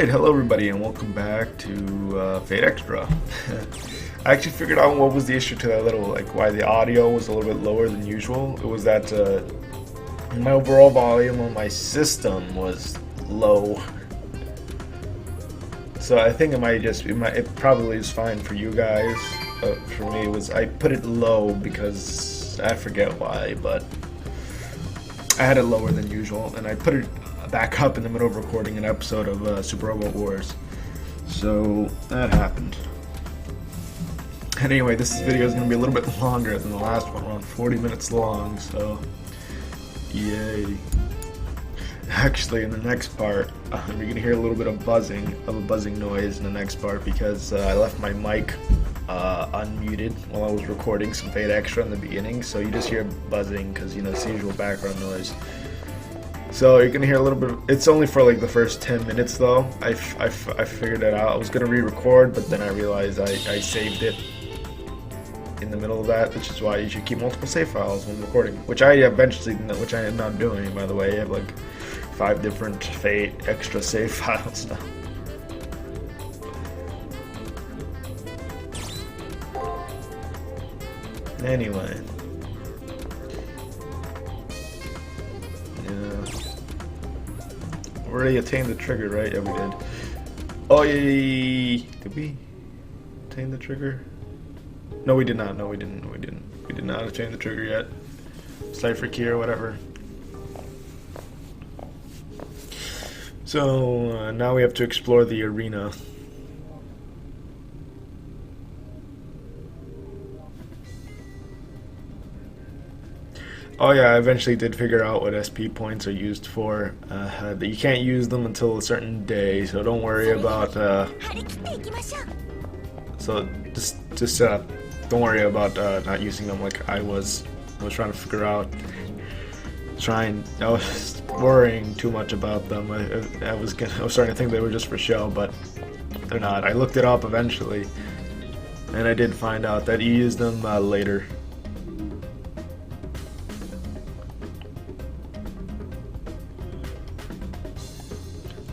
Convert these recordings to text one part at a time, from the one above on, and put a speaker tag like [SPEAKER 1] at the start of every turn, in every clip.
[SPEAKER 1] Alright, hello everybody and welcome back to Fate Extra. I actually figured out what was the issue to that little, like why the audio was a little bit lower than usual. It was that my overall volume on my system was low. So I think it probably is fine for you guys. For me, I put it low because I forget why, but I had it lower than usual, and I put it back up in the middle of recording an episode of Super Robot Wars. So that happened. And anyway, this video is going to be a little bit longer than the last one, around 40 minutes long, so yay. Actually, in the next part, you're going to hear a little bit of a buzzing noise in the next part because I left my mic unmuted while I was recording some Fate Extra in the beginning, so you just hear buzzing because, you know, it's the usual background noise. So you're gonna hear a little bit. It's only for like the first 10 minutes though. I figured it out. I was gonna re-record, but then I realized I saved it in the middle of that, which is why you should keep multiple save files when recording. Which I am not doing, by the way. I have like 5 different Fate Extra save files now. Anyway. We already attained the trigger, right? Yeah, we did. Oh, yeah. Did we attain the trigger? No, we did not. No, we didn't. We did not attain the trigger yet. Cypher key or whatever. So, now we have to explore the arena. Oh yeah, I eventually did figure out what SP points are used for. That you can't use them until a certain day, so don't worry about. So just don't worry about not using them like I was. I was trying to figure out. I was worrying too much about them. I was starting to think they were just for show, but they're not. I looked it up eventually, and I did find out that you use them later.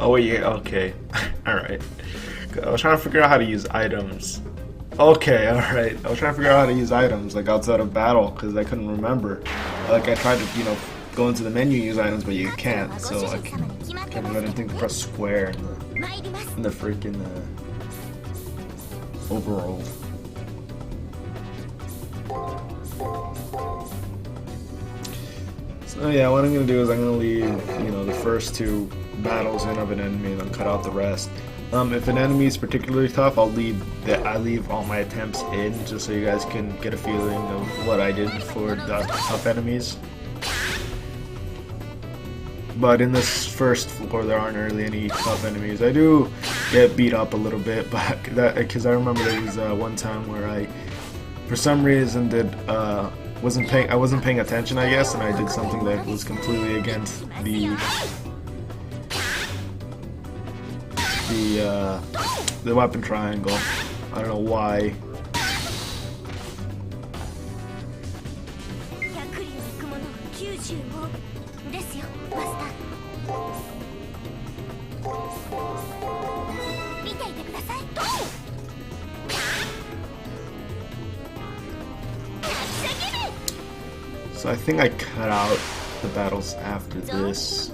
[SPEAKER 1] Oh yeah, okay. Alright. I was trying to figure out how to use items. Okay, alright. I was trying to figure out how to use items, like outside of battle, because I couldn't remember. Like, I tried to, you know, go into the menu and use items, but you can't, so I can't remember. I didn't think to press square in the freaking overall. So yeah, what I'm going to do is I'm going to leave, you know, the first 2 battles in of an enemy and then cut out the rest. If an enemy is particularly tough, I leave all my attempts in just so you guys can get a feeling of what I did for the tough enemies. But in this first floor, there aren't really any tough enemies. I do get beat up a little bit, but because I remember there was one time where I, for some reason, I wasn't paying attention, I guess, and I did something that was completely against the weapon triangle. I don't know why. So I think I cut out the battles after this.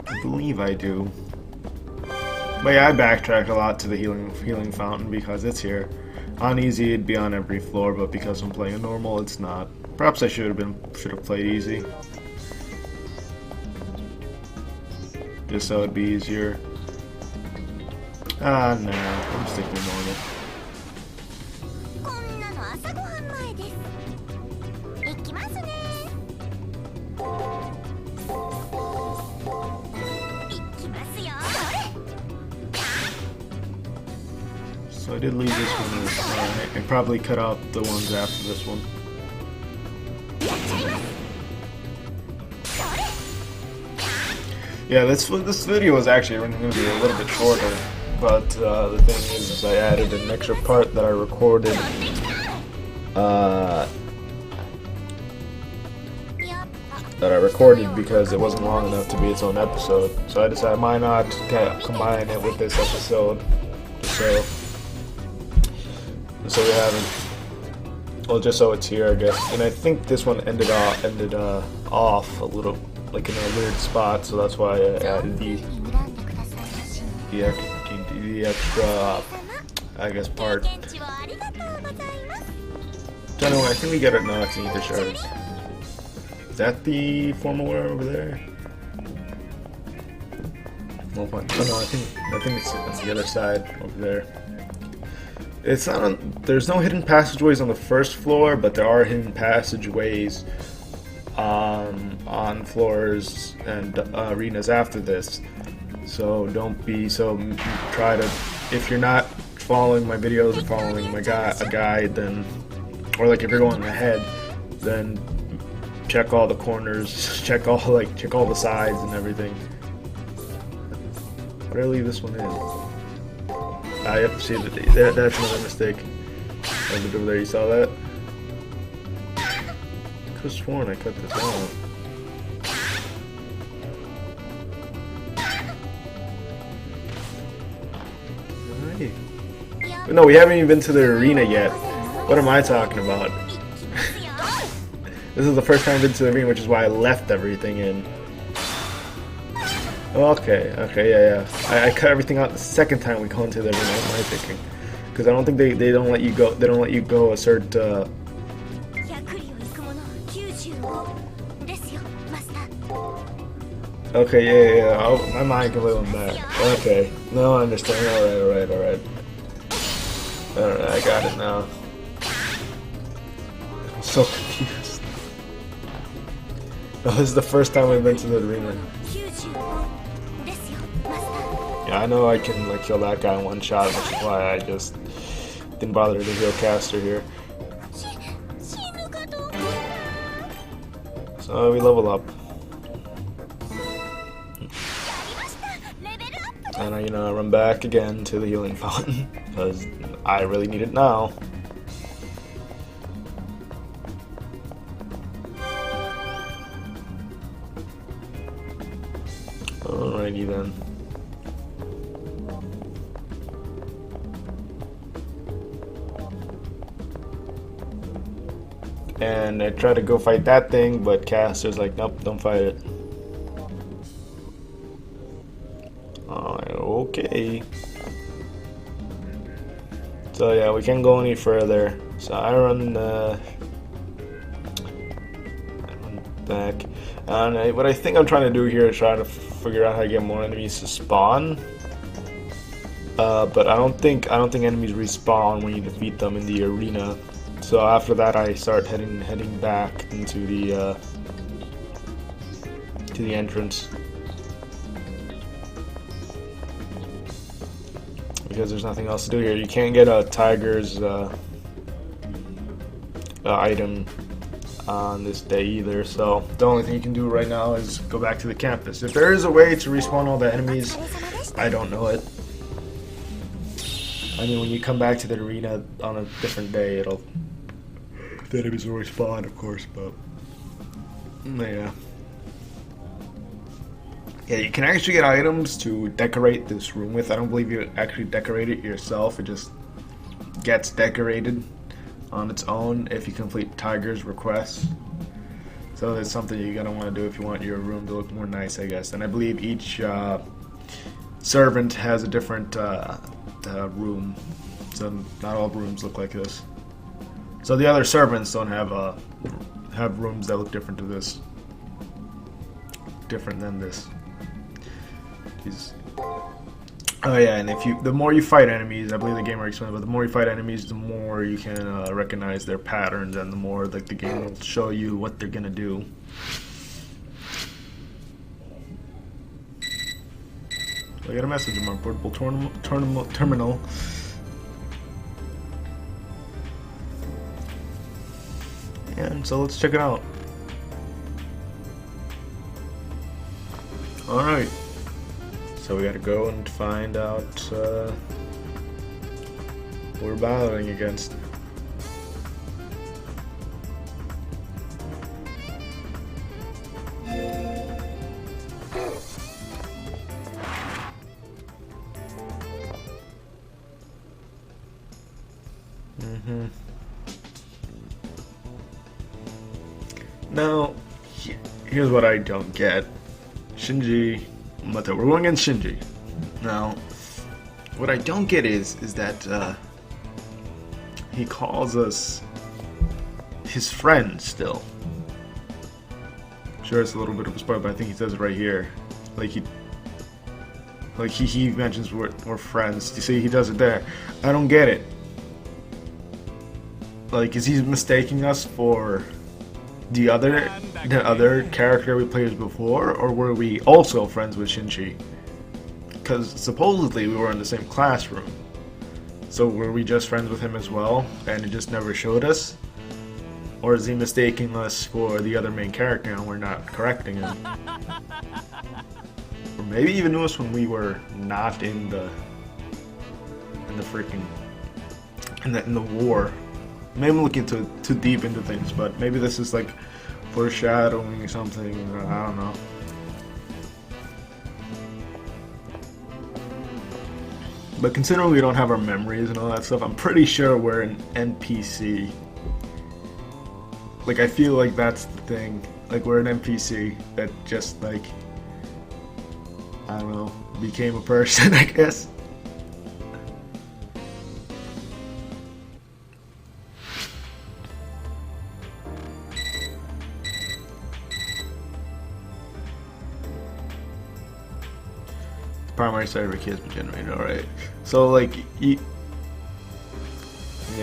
[SPEAKER 1] I believe I do. But yeah, I backtracked a lot to the healing fountain because it's here. On easy, it'd be on every floor, but because I'm playing a normal, it's not. Perhaps I should have played easy, just so it'd be easier. Ah, no, I'm sticking with normal. So I did leave this one in. I probably cut out the ones after this one. Yeah, this video is actually going to be a little bit shorter, but the thing is I added an extra part that I recorded that I recorded because it wasn't long enough to be its own episode. So I decided why not combine it with this episode, so we haven't. Well, just so it's here, I guess. And I think this one ended off a little, like in a weird spot, so that's why I added the extra, I guess, part. So anyway, I think we get it now. It's the shards. Is that the formal wear over there? Oh no, I think it's on the other side over there. It's not on, there's no hidden passageways on the first floor, but there are hidden passageways on floors and arenas after this. So don't be so, try to, if you're not following my videos or following my guide, then, or like if you're going ahead, then check all the corners, check all the sides and everything. Why did I leave this one in? I have to see that that's another mistake. Over there, you saw that? I could have sworn I cut this out. Alrighty. But no, we haven't even been to the arena yet. What am I talking about? This is the first time I've been to the arena, which is why I left everything in. Okay, yeah. I cut everything out the second time we go into the arena. What am I thinking? Because I don't think they don't let you go. They don't let you go a certain. Okay, yeah. Oh, my mind completely went back. Okay, no, I understand. All right. I got it now. I'm so confused. No, this is the first time we've been to the arena. Yeah, I know I can like kill that guy in one shot, which is why I just didn't bother to heal caster here. So we level up. And I run back again to the healing fountain, because I really need it now. Alrighty then. And I try to go fight that thing, but caster's like, nope, don't fight it. Okay. So yeah, we can't go any further. So I run back. And what I think I'm trying to do here is try to figure out how to get more enemies to spawn. But I don't think enemies respawn when you defeat them in the arena. So after that, I start heading back into the to the entrance, because there's nothing else to do here. You can't get a tiger's item on this day either. So the only thing you can do right now is go back to the campus. If there is a way to respawn all the enemies, I don't know it. I mean, when you come back to the arena on a different day, the enemies will respawn, of course, but yeah. Yeah, you can actually get items to decorate this room with. I don't believe you actually decorate it yourself. It just gets decorated on its own if you complete Tiger's requests. So that's something you're gonna want to do if you want your room to look more nice, I guess. And I believe each servant has a different room, so not all rooms look like this. So the other servants don't have rooms that look different to this, different than this. Oh yeah, and the more you fight enemies, I believe the game already explained, but the more you fight enemies, the more you can recognize their patterns, and the more like the game will show you what they're gonna do. I got a message in my portable terminal. And so let's check it out. Alright. So we gotta go and find out who we're battling against. Now, here's what I don't get. Shinji, Mato, we're going against Shinji. Now, what I don't get is that he calls us his friend still. Sure, it's a little bit of a spoiler, but I think he says it right here. He mentions we're friends. You see, he does it there. I don't get it. Is he mistaking us for the other character we played before, or were we also friends with Shinji? Because supposedly we were in the same classroom. So were we just friends with him as well, and it just never showed us? Or is he mistaking us for the other main character and we're not correcting him? Or maybe even knew us when we were not in the freaking in the war. Maybe I'm looking too deep into things, but maybe this is like foreshadowing something. I don't know. But considering we don't have our memories and all that stuff, I'm pretty sure we're an NPC. I feel like that's the thing. We're an NPC that just I don't know, became a person, I guess. Primary server key has been generated. Alright. So, yeah,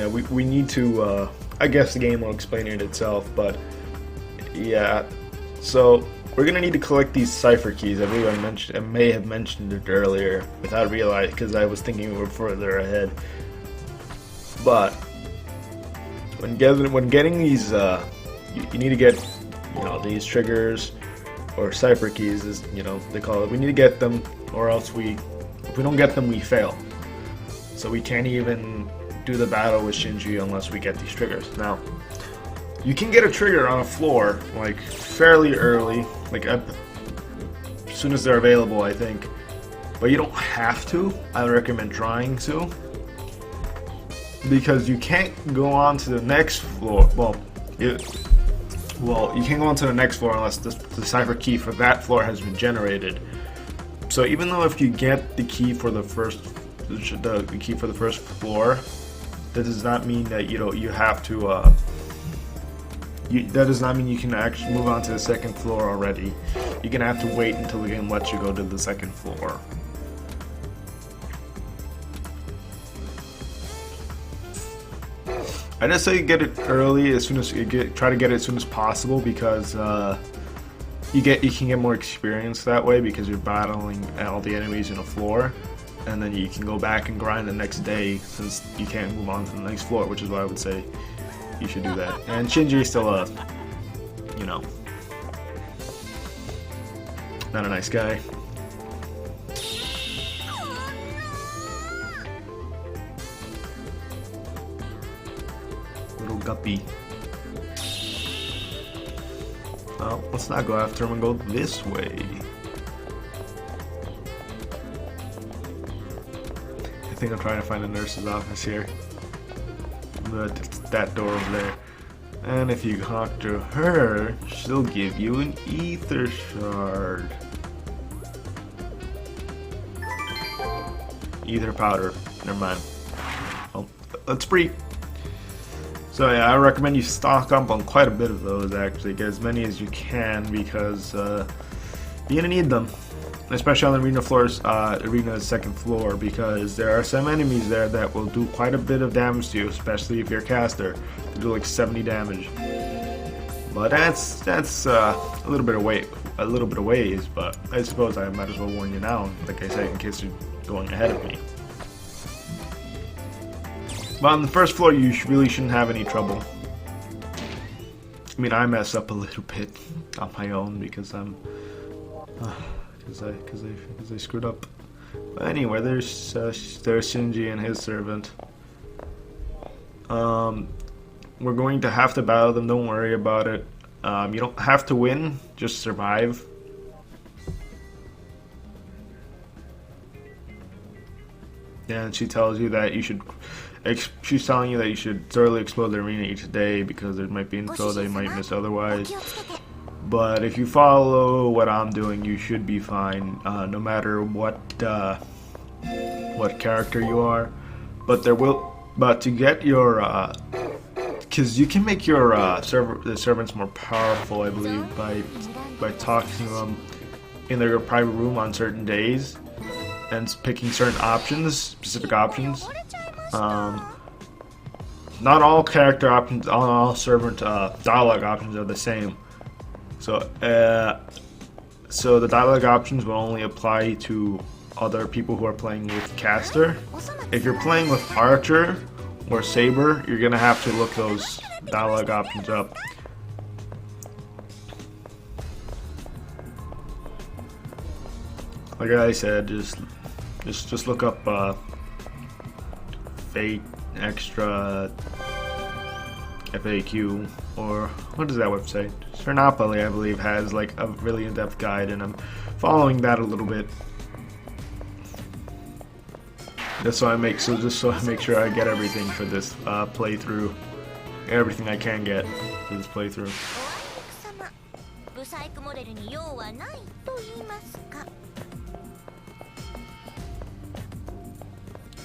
[SPEAKER 1] we need to, I guess the game will explain it itself, but, yeah. So, we're gonna need to collect these cipher keys. I believe I may have mentioned it earlier without realizing, because I was thinking we were further ahead. But, when getting these, you need to get, these triggers, or cipher keys, as they call it. We need to get them, or else if we don't get them, we fail. So we can't even do the battle with Shinji unless we get these triggers. Now, you can get a trigger on a floor fairly early, as soon as they're available, I think. But you don't have to. I recommend trying to, because you can't go on to the next floor. You can't go on to the next floor unless the cipher key for that floor has been generated. So even though if you get the key for the first floor, that does not mean that you have to. That does not mean you can actually move on to the second floor already. You're gonna have to wait until the game lets you go to the second floor. I just say get it early, as soon as try to get it as soon as possible, because you can get more experience that way, because you're battling all the enemies in a floor, and then you can go back and grind the next day since you can't move on to the next floor, which is why I would say you should do that. And Shinji is still not a nice guy. Little guppy. Well, let's not go after him and go this way. I think I'm trying to find a nurse's office here. That door over there. And if you talk to her, she'll give you an ether shard. Ether powder. Never mind. Oh, that's free. So yeah, I recommend you stock up on quite a bit of those, actually. Get as many as you can, because you're gonna need them. Especially on the arena's second floor, because there are some enemies there that will do quite a bit of damage to you, especially if you're a caster. They do 70 damage. But that's a little bit of ways, but I suppose I might as well warn you now, like I said, in case you're going ahead of me. But on the first floor, you really shouldn't have any trouble. I mean, I mess up a little bit on my own because I'm, because I screwed up. But anyway, there's Shinji and his servant. We're going to have to battle them. Don't worry about it. You don't have to win, just survive. And she tells you that you should, she's telling you that you should thoroughly explore the arena each day because there might be info that you might miss otherwise. But if you follow what I'm doing, you should be fine, no matter what character you are. But to get your, because you can make your the servants more powerful, I believe, by talking to them in their private room on certain days and picking certain options, specific options. Not all character options, all servant dialogue options are the same. So the dialogue options will only apply to other people who are playing with caster. If you're playing with archer or saber, you're gonna have to look those dialogue options up. Like I said, just look up Fate Extra FAQ, or what is that website? Cernopoly, I believe, has like a really in-depth guide, and I'm following that a little bit. Just so I make sure I get everything for this playthrough, everything I can get for this playthrough.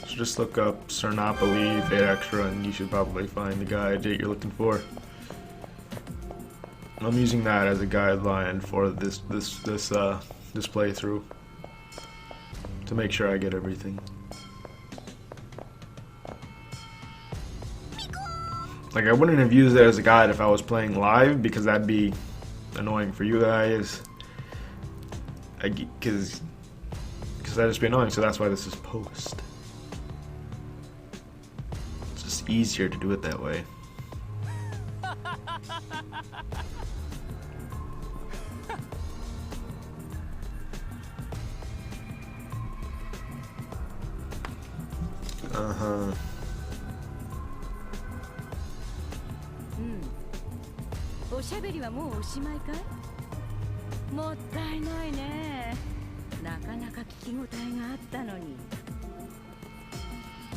[SPEAKER 1] So just look up Cernopoly Fate Extra, and you should probably find the guide that you're looking for. I'm using that as a guideline for this playthrough to make sure I get everything. Like, I wouldn't have used it as a guide if I was playing live, because that'd be annoying for you guys. Because that'd just be annoying, so that's why this is post. It's just easier to do it that way.
[SPEAKER 2] おしゃべりはもうおしまいかい？もったいないね。なかなか聞き応えがあったのに。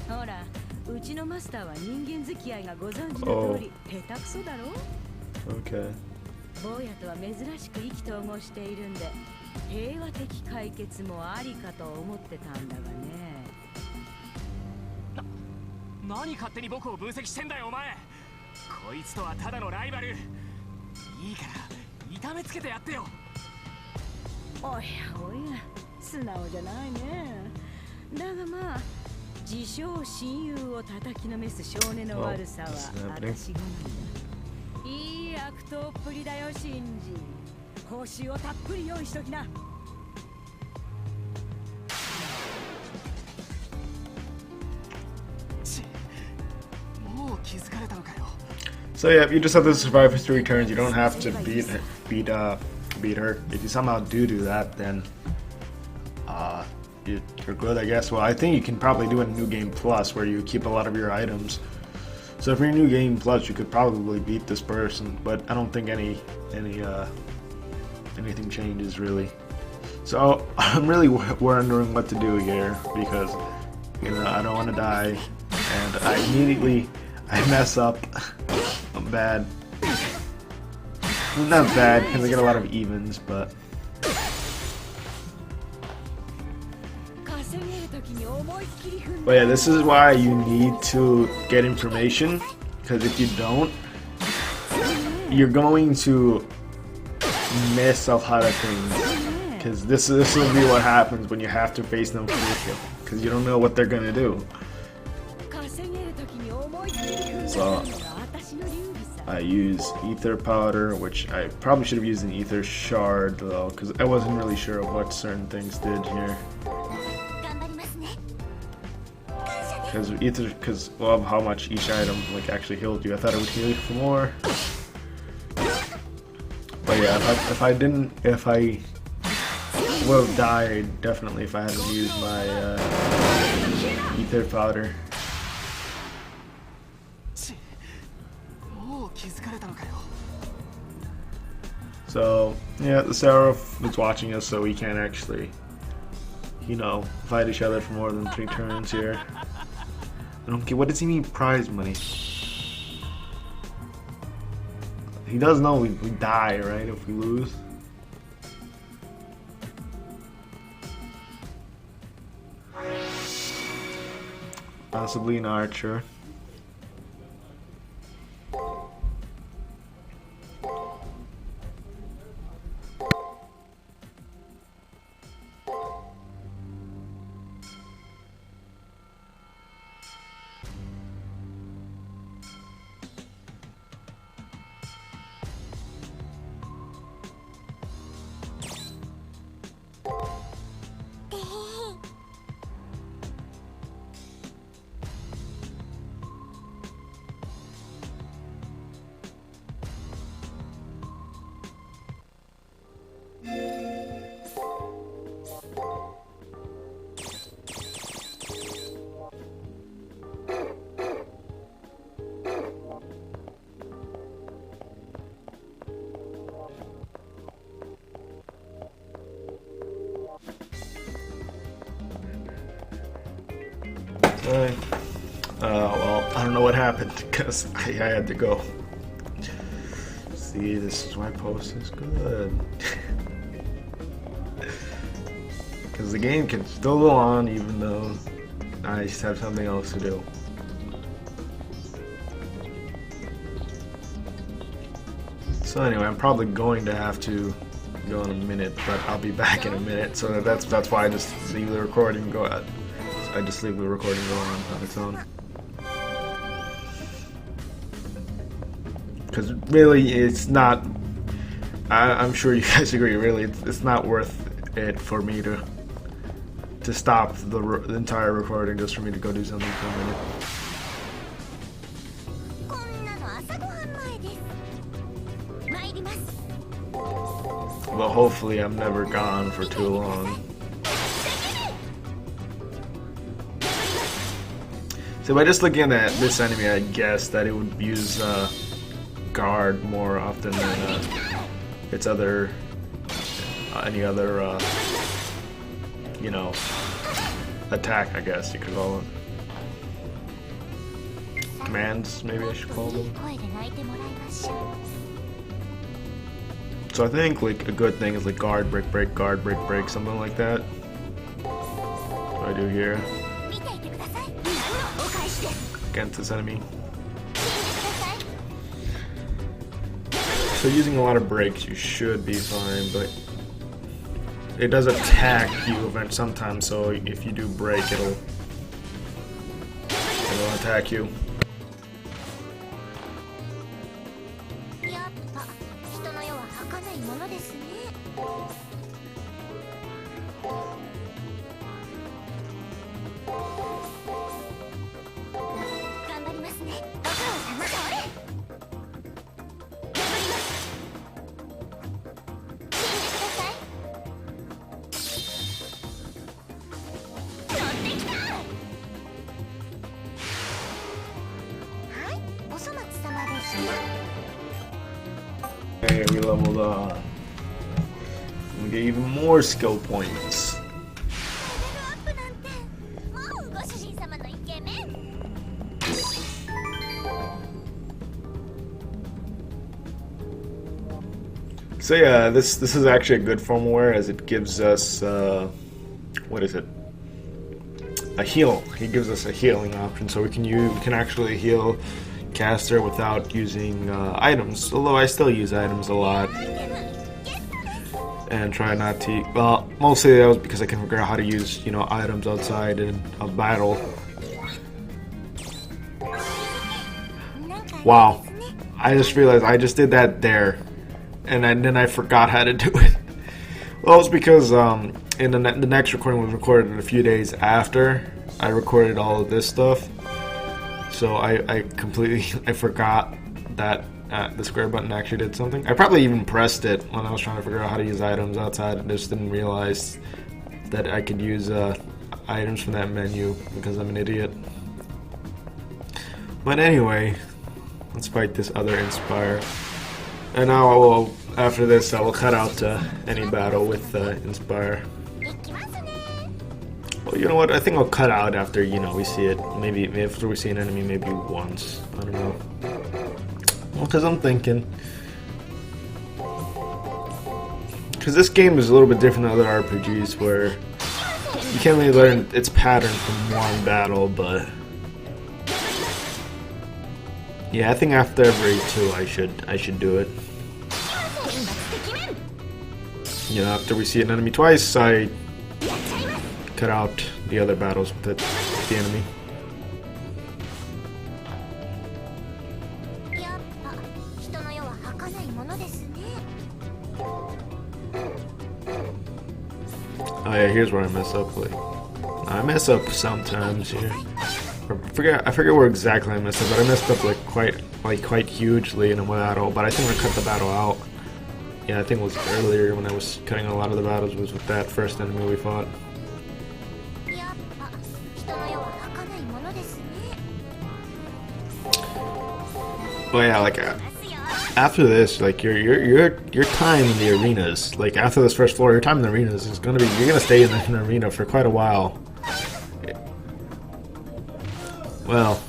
[SPEAKER 2] ほら、うちのマスターは人間付き合いがご存知の通り、下手くそだろ？
[SPEAKER 1] Okay.
[SPEAKER 2] 坊やとは珍しく意気投合しているんで、平和的解決もありかと思ってたんだがね。
[SPEAKER 3] 何勝手に僕を分析してんだよお前。こいつとはただのライバル。いいから痛めつけてやってよ。
[SPEAKER 2] おやおや、素直じゃないね。だがまあ、自称親友を叩きのめす少年の悪さは私好みだ。いい悪党っぷりだよシンジ。報酬をたっぷり用意しときな。
[SPEAKER 3] もう気づかれたのかよ。
[SPEAKER 1] So yeah, you just have to survive for 3 turns. You don't have to beat her. If you somehow do that, then you're good, I guess. Well, I think you can probably do a New Game Plus where you keep a lot of your items. So if you're New Game Plus, you could probably beat this person, but I don't think anything changes really. So I'm really wondering what to do here, because I don't want to die, and I mess up. I'm bad. Well, not bad, because I get a lot of evens, but... But yeah, this is why you need to get information, because if you don't, you're going to miss a lot of things. Because this will be what happens when you have to face them quickly, because you don't know what they're gonna do. So I use ether powder, which I probably should have used an ether shard though, because I wasn't really sure of what certain things did here. Because of how much each item like actually healed you, I thought it would heal you for more. But yeah, if I would have died definitely if I hadn't used my ether powder. So yeah, the Seraph is watching us, so we can't actually, fight each other for more than 3 turns here. I don't get, what does he mean prize money? He does know we die, right, if we lose. Possibly an archer. Well, I don't know what happened because I had to go. See, this is why post is good. Because the game can still go on even though I just have something else to do. So anyway, I'm probably going to have to go in a minute, but I'll be back in a minute. So that's why I just leave the recording go out. I just leave the recording going on its own. Because really, it's not. I'm sure you guys agree. Really, it's not worth it for me to stop the entire recording just for me to go do something for a minute. Well, hopefully, I'm never gone for too long. So by just looking at this enemy, I guess that it would use guard more often than its other any other you know, attack, I guess you could call them. Commands, maybe I should call them. So I think like a good thing is like guard, break, break, guard, break, break, something like that. What do I do here? Against this enemy. So using a lot of breaks, you should be fine, but it does attack you sometimes. So if you do break, it'll attack you. Okay, we leveled up. We get even more skill points. So yeah, this is actually a good firmware as it gives us what is it? A heal. He gives us a healing option, so we can actually heal caster without using items. Although I still use items a lot and try not to. Well, mostly that was because I can figure out how to use items outside of battle. Wow, I just realized I just did that there, and then I forgot how to do it. Well, it's because in the next recording was recorded a few days after I recorded all of this stuff. So I completely forgot that the square button actually did something. I probably even pressed it when I was trying to figure out how to use items outside. I just didn't realize that I could use items from that menu because I'm an idiot. But anyway, let's fight this other Inspire. And now after this I will cut out any battle with Inspire. Well, you know what? I think I'll cut out after, you know, we see it. Maybe after we see an enemy, maybe once. I don't know. Well, because I'm thinking. Because this game is a little bit different than other RPGs where you can't really learn its pattern from one battle, but yeah, I think after every two I should do it. You know, after we see an enemy twice, I cut out the other battles with the enemy. Oh yeah, here's where I mess up. Like, I mess up sometimes here. I forget where exactly I messed up, but I messed up quite hugely in a battle. But I think I cut the battle out. Yeah, I think it was earlier when I was cutting a lot of the battles was with that first enemy we fought. But yeah, like after this, like your time in the arenas, like after this first floor, your time in the arenas is gonna be you're gonna stay in the arena for quite a while. Well.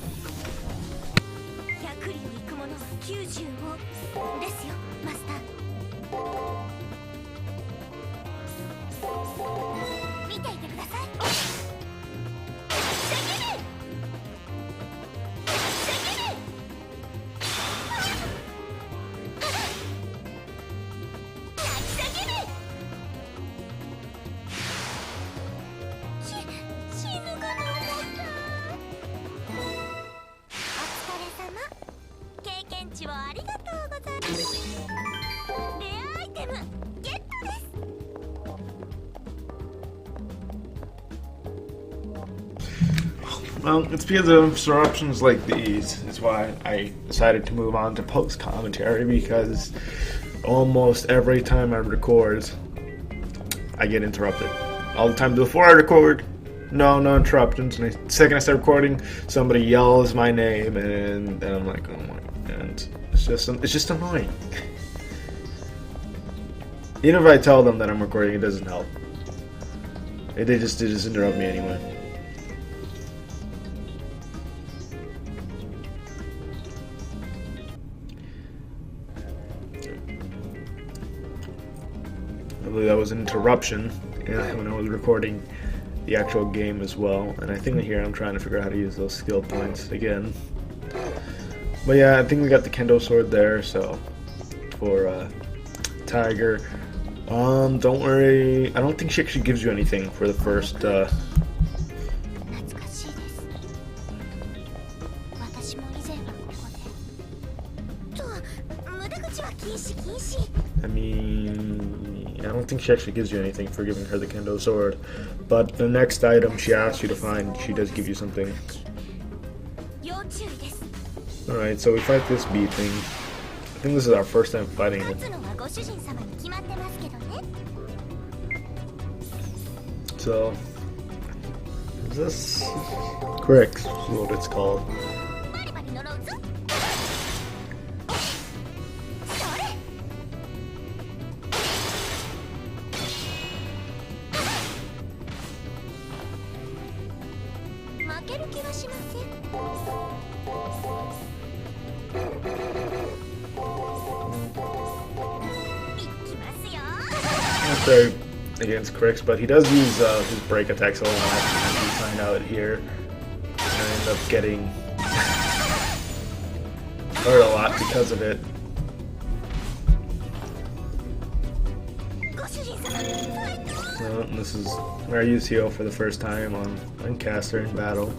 [SPEAKER 1] Well, it's because of interruptions like these is why I decided to move on to post-commentary, because almost every time I record, I get interrupted. All the time before I record, no interruptions. And the second I start recording, somebody yells my name, and I'm like, oh my, and it's just annoying. Even if I tell them that I'm recording, it doesn't help. They just interrupt me anyway. I believe that was an interruption when I was recording the actual game as well, and I think here I'm trying to figure out how to use those skill points again. But yeah, I think we got the kendo sword there, so for Tiger. Don't worry, I don't think she actually gives you anything for the first I mean, I don't think she actually gives you anything for giving her the kendo sword, but the next item she asks you to find, she does give you something. Alright, so we fight this bee thing. I think this is our first time fighting it. So, is this correct? Is what it's called. There against Crix, but he does use his break attacks a lot, as you find out here, and I end up getting hurt a lot because of it. So, this is where I use heal for the first time on Caster in battle.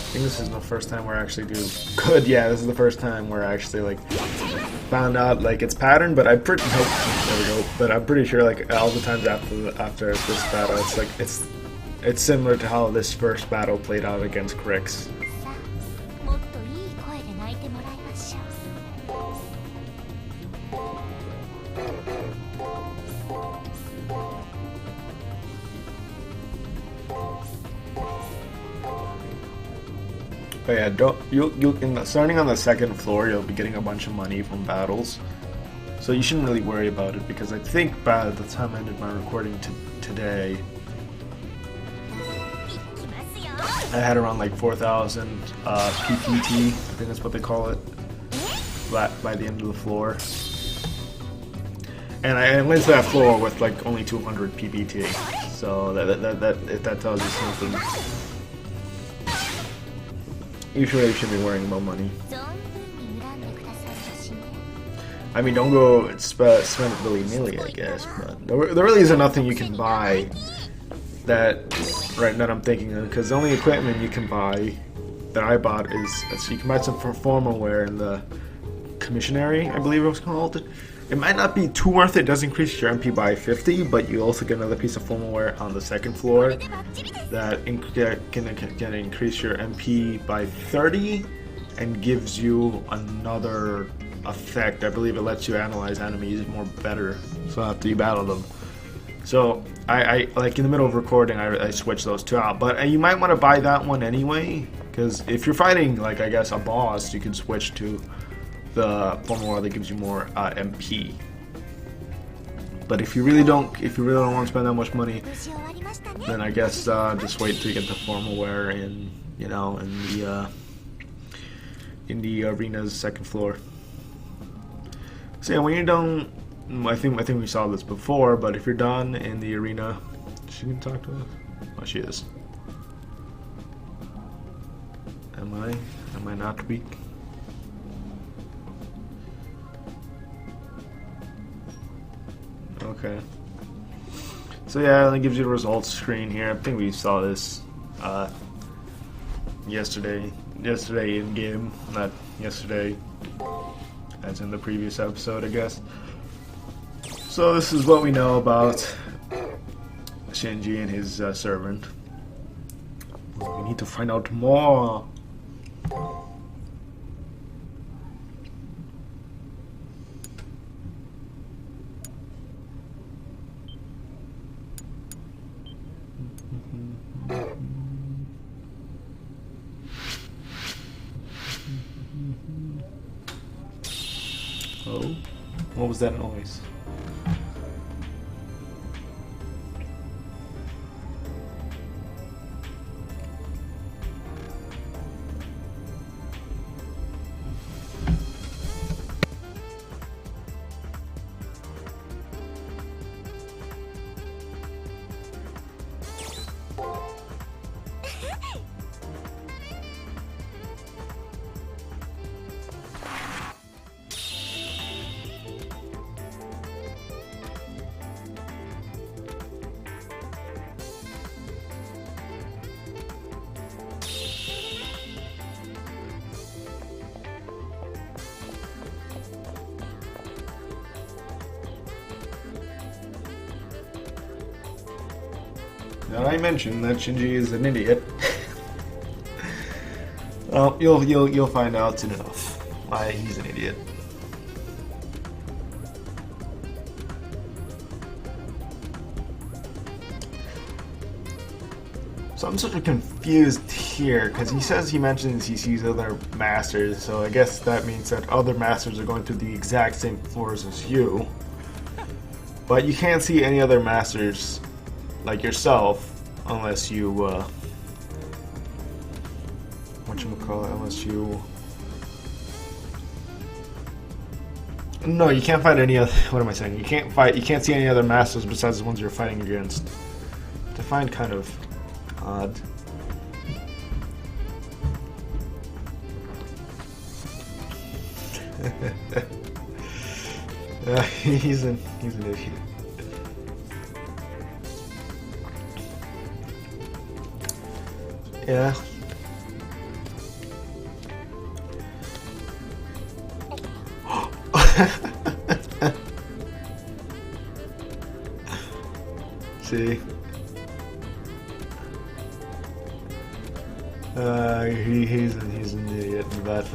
[SPEAKER 1] I think this is the first time where I actually do good. Yeah, this is the first time where I actually like found out like its pattern. But I'm pretty there we go. But I'm pretty sure like all the times after this battle, it's like it's similar to how this first battle played out against Crix. But yeah, starting on the second floor, you'll be getting a bunch of money from battles. So you shouldn't really worry about it, because I think by the time I ended my recording today, I had around like 4,000 PPT, I think that's what they call it, by the end of the floor. And I went to that floor with like only 200 PPT, so if that tells you something, you really should be worrying about money. I mean, don't go spend it willy-nilly, I guess, but there really isn't nothing you can buy that I'm thinking of, because the only equipment you can buy that I bought is, so you can buy some formal wear in the commissionary, I believe it was called. It might not be too worth it. It does increase your MP by 50, but you also get another piece of formal wear on the second floor that can increase your MP by 30 and gives you another effect. I believe it lets you analyze enemies better, so after you battle them. So I like in the middle of recording, I switched those two out. But you might want to buy that one anyway, because if you're fighting like, I guess, a boss, you can switch to the formal wear that gives you more MP. But if you really don't want to spend that much money, then I guess just wait till you get the formal wear in the arena's second floor. So yeah, when you're done, I think we saw this before, but if you're done in the arena, she can talk to us. Oh, she is. Am I not weak? Okay. So yeah, it gives you the results screen here. I think we saw this yesterday in game, not yesterday as in the previous episode, I guess. So this is what we know about Shinji and his servant. We need to find out more. Oh, what was that noise? Now I mentioned that Shinji is an idiot. Well, you'll find out soon enough why he's an idiot. So I'm sort of confused here, because he mentions he sees other masters, so I guess that means that other masters are going through the exact same floors as you. But you can't see any other masters like yourself unless you no, you can't fight any other, what am I saying? You can't see any other masters besides the ones you're fighting against. I find kind of odd. He's an idiot. Yeah. See? He's an idiot, but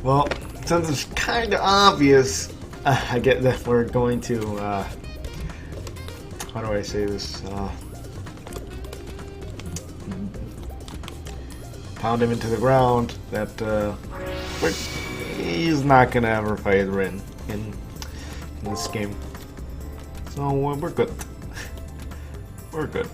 [SPEAKER 1] well, since it's kind of obvious, I get that we're going to how do I say this? pound him into the ground, that he's not gonna ever fight Rin in this game. So we're good. We're good.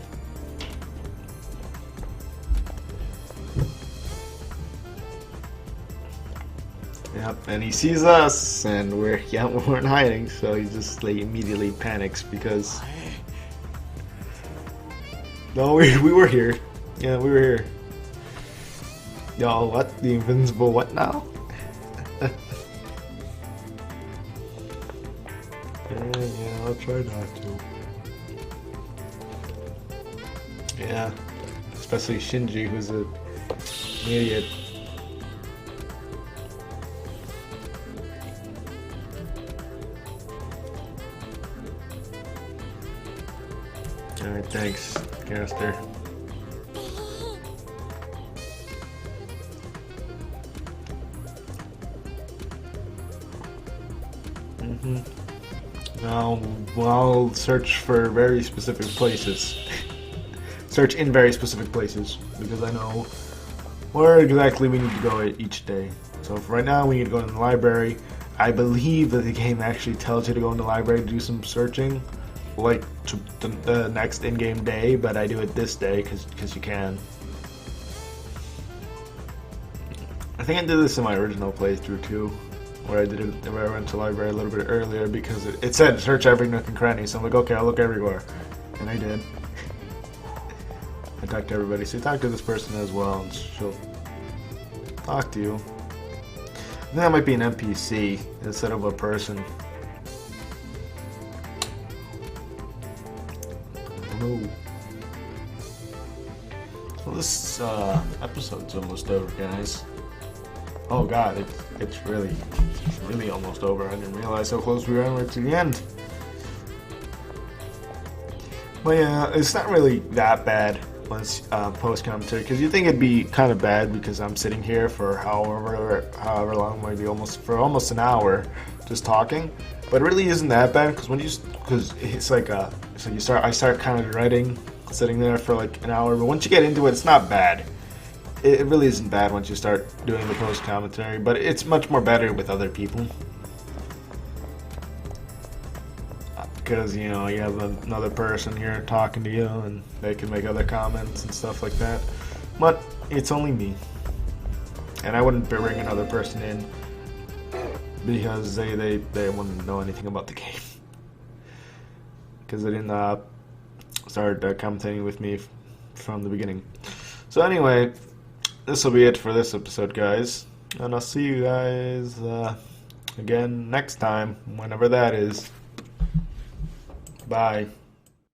[SPEAKER 1] Yep, and he sees us, and we're in hiding, so he just like immediately panics because no, we were here. Yeah, we were here. Y'all, what? The invincible what now? Yeah, I'll try not to. Yeah, especially Shinji, who's an idiot. Alright, thanks, Caster. Now, I'll search for very specific places. Search in very specific places, because I know where exactly we need to go each day. So for right now, we need to go in the library. I believe that the game actually tells you to go in the library to do some searching, like to the next in-game day, but I do it this day because you can. I think I did this in my original playthrough too, where I went to the library a little bit earlier because it said search every nook and cranny, so I'm like, okay, I'll look everywhere, and I did. I talked to everybody, so you talk to this person as well, and she'll talk to you. I think that might be an NPC instead of a person. I don't know. Well, this episode's almost over, guys. Oh god, it's really almost over. I didn't realize how close we were to the end. But yeah, it's not really that bad once post commentary, because you think it'd be kind of bad because I'm sitting here for however long, maybe almost an hour, just talking. But it really isn't that bad because it's like I start kind of dreading sitting there for like an hour. But once you get into it, it's not bad. It really isn't bad once you start doing the post commentary, but it's much more better with other people. Because, you know, you have another person here talking to you, and they can make other comments and stuff like that. But it's only me. And I wouldn't bring another person in because they wouldn't know anything about the game. Because they didn't start commentating with me from the beginning. So anyway, this will be it for this episode, guys. And I'll see you guys again next time, whenever that is. Bye.